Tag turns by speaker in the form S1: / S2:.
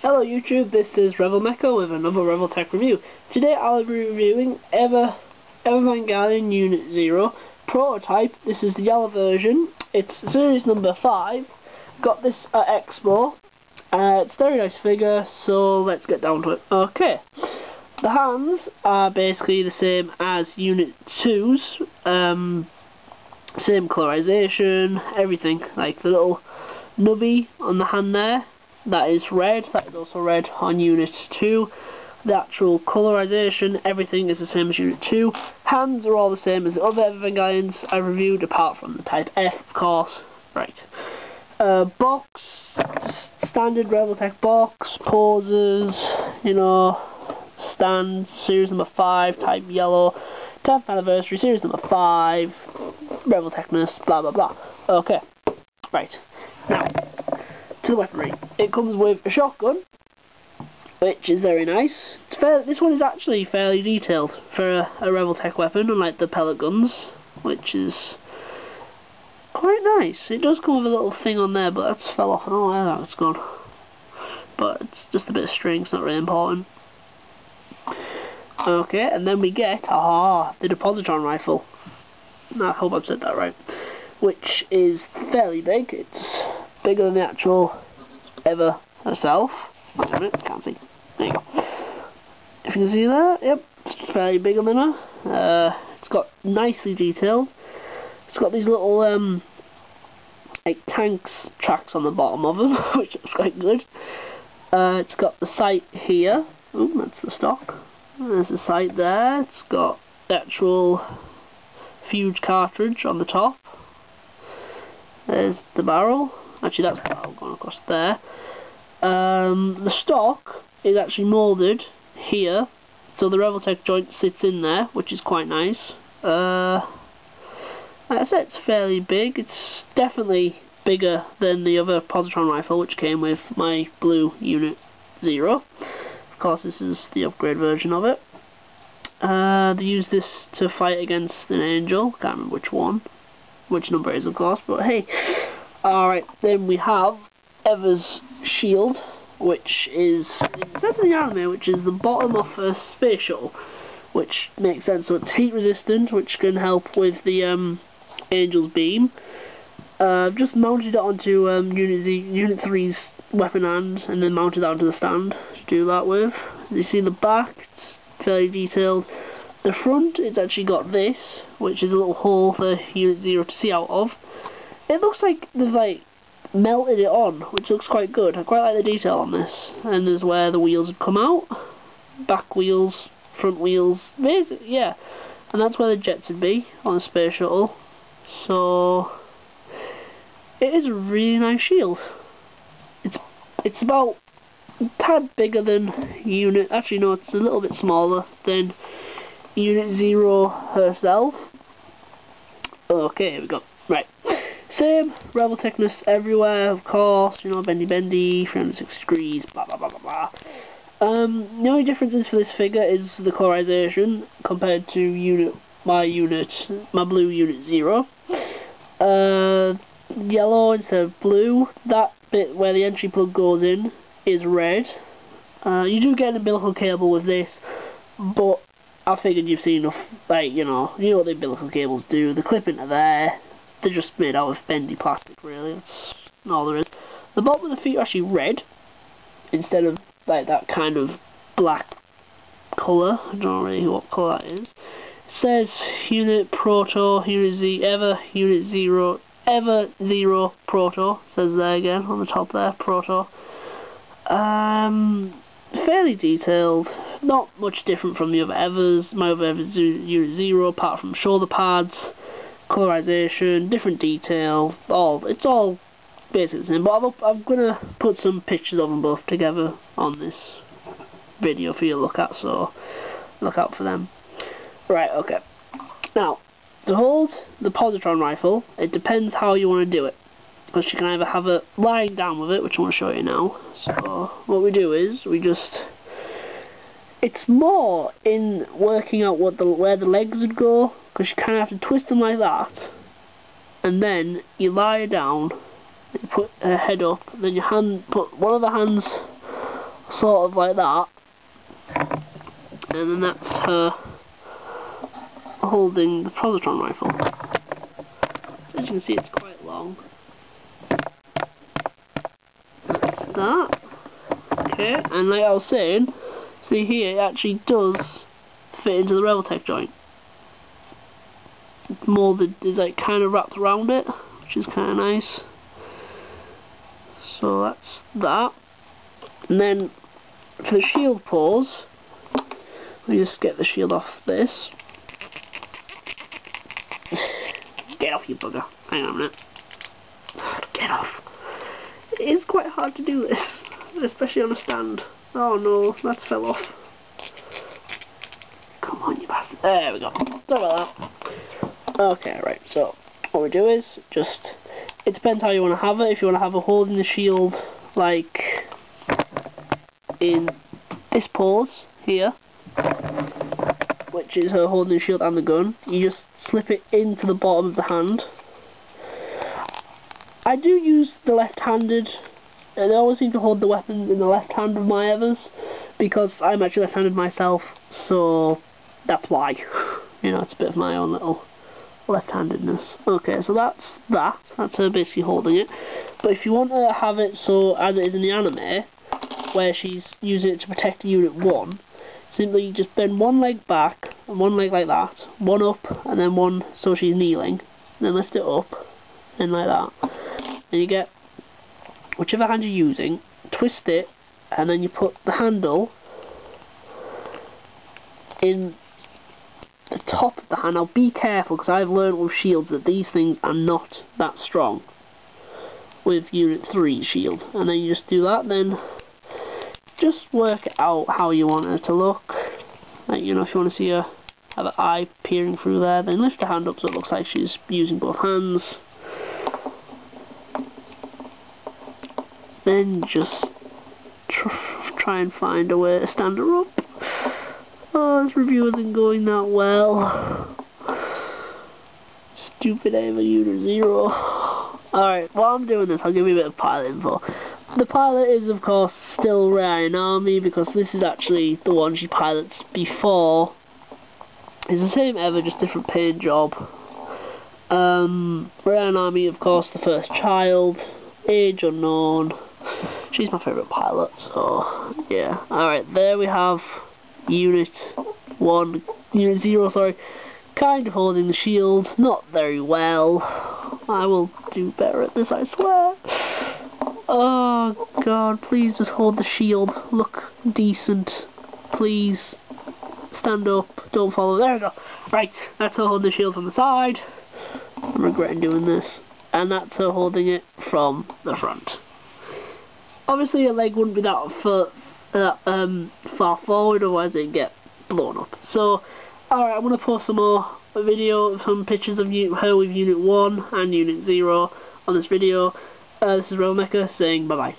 S1: Hello YouTube, this is RevolMecha with another revoltech review. Today I'll be reviewing EVA Evangelion Unit 0 prototype. This is the yellow version. It's series number 5. Got this at Expo. It's a very nice figure, so let's get down to it. Okay, the hands are basically the same as Unit 2's. Same colorization, everything. Like the little nubby on the hand there, that is red. That is also red on Unit 2. The actual colorization, everything is the same as Unit 2. Hands are all the same as the other Evangelions I reviewed, apart from the Type F, of course. Right. Box, standard revoltech box, poses, you know, stand, series number 5, type yellow, 10th anniversary, series number 5, revoltechness, blah blah blah. Okay, right. Now, to the weaponry. It comes with a shotgun, which is very nice. This one is actually fairly detailed for a revoltech weapon, unlike the pellet guns, which is quite nice. It does come with a little thing on there, but that's fell off. I don't know where that's gone. But it's just a bit of string, it's not really important. Okay, and then we get, the Depositron rifle. I hope I've said that right. Which is fairly big. It's bigger than the actual EVA herself. Wait a minute, can't see. There you go. If you can see that, yep, it's fairly bigger than her. It's got nicely detailed. It's got these little like tanks tracks on the bottom of them, which looks quite good. It's got the sight here. Oh, that's the stock. There's the sight there. It's got the actual fuse cartridge on the top. There's the barrel. Actually, that's the barrel going across there. The stock is actually moulded here, so the revoltech joint sits in there, which is quite nice. Like I said, it's fairly big. It's definitely bigger than the other positron rifle, which came with my blue Unit 0. Of course, this is the upgrade version of it. They use this to fight against an angel. Can't remember which number it is, of course, but hey. Alright, then we have EVA's shield, which is, it says in the anime, which is the bottom of a space shuttle, which makes sense. So it's heat resistant, which can help with the angel's beam. I've just mounted it onto Unit 3's weapon hand, and then mounted that onto the stand to do that with. You see the back, it's fairly detailed. The front, it's actually got this, which is a little hole for Unit 0 to see out of. It looks like they've like melted it on, which looks quite good. I quite like the detail on this. And there's where the wheels would come out. Back wheels, front wheels, basically, yeah. And that's where the jets would be on a space shuttle. So it is a really nice shield. It's about a tad bigger than Unit. Actually, no, it's a little bit smaller than Unit 0 herself. Okay, here we go. Right. Same revoltechness everywhere, of course, you know, bendy, 360 degrees, blah blah blah blah blah. The only differences for this figure is the colorization compared to my blue Unit 0. Yellow instead of blue. That bit where the entry plug goes in is red. You do get an umbilical cable with this, but I figured you've seen enough, like, you know what the umbilical cables do. They clip into there. They're just made out of bendy plastic, really. That's all there is. The bottom of the feet are actually red, instead of like that kind of black colour. I don't know really what colour that is. It says Unit Proto, Unit Z, EVA, Unit 0, EVA 0 Proto. It says there again on the top there, Proto. Fairly detailed. Not much different from the other EVAs. My other EVA's Unit 0, apart from shoulder pads. Colorization, different detail, it's all basically the same, but I'm gonna put some pictures of them both together on this video for you to look at, so look out for them. Right, okay. Now, to hold the positron rifle, it depends how you want to do it, because you can either have it lying down with it, which I want to show you now. So what we do is it's more in working out where the legs would go, because you kind of have to twist them like that, and then you lie down, you put a head up, then your hand, put one of the hands sort of like that, and then that's her holding the positron rifle. As you can see, it's quite long. That's that. Okay, and like I was saying, see here, it actually does fit into the revoltech joint. It's molded, is like kind of wrapped around it, which is kind of nice. So that's that. And then for the shield pores, let me just get the shield off this. Get off, you bugger. Hang on a minute. Get off. It is quite hard to do this, especially on a stand. Oh no, that's fell off. Come on, you bastard. There we go. Sorry about that. Okay, right, so what we do is just, it depends how you want to have it. If you want to have a holding the shield like in this pose here, which is her holding the shield and the gun, you just slip it into the bottom of the hand. I do use the left-handed, and I always seem to hold the weapons in the left hand of my EVAs, because I'm actually left-handed myself, so that's why. You know, it's a bit of my own little left-handedness. Okay, so that's her basically holding it. But if you want to have it so as it is in the anime, where she's using it to protect Unit 1, simply just bend one leg back and one leg like that, one up and then one so she's kneeling, then lift it up and like that, and you get whichever hand you're using, twist it, and then you put the handle in the top of the hand. Now be careful, because I've learned with shields that these things are not that strong with Unit 3 shield, and then you just do that, then just work out how you want it to look. Like, you know, if you want to see her have an eye peering through there, then lift her hand up so it looks like she's using both hands. Then just try and find a way to stand her up. Oh, this review isn't going that well. Stupid EVA Unit 0. Alright, while I'm doing this, I'll give you a bit of pilot info. The pilot is, of course, still Ryan Army, because this is actually the one she pilots before. It's the same EVA, just different paint job. Ryan Army, of course, the first child. Age unknown. She's my favourite pilot, so yeah. Alright, there we have Unit 0, sorry. Kind of holding the shield, not very well. I will do better at this, I swear. Oh god, please just hold the shield. Look decent. Please. Stand up. Don't follow. There we go. Right, that's her holding the shield from the side. I'm regretting doing this. And that's her holding it from the front. Obviously her leg wouldn't be that far forward, otherwise it'd get blown up. So, alright, I'm going to post some more video, some pictures of her with Unit 1 and Unit 0 on this video. This is RevolMecha saying bye bye.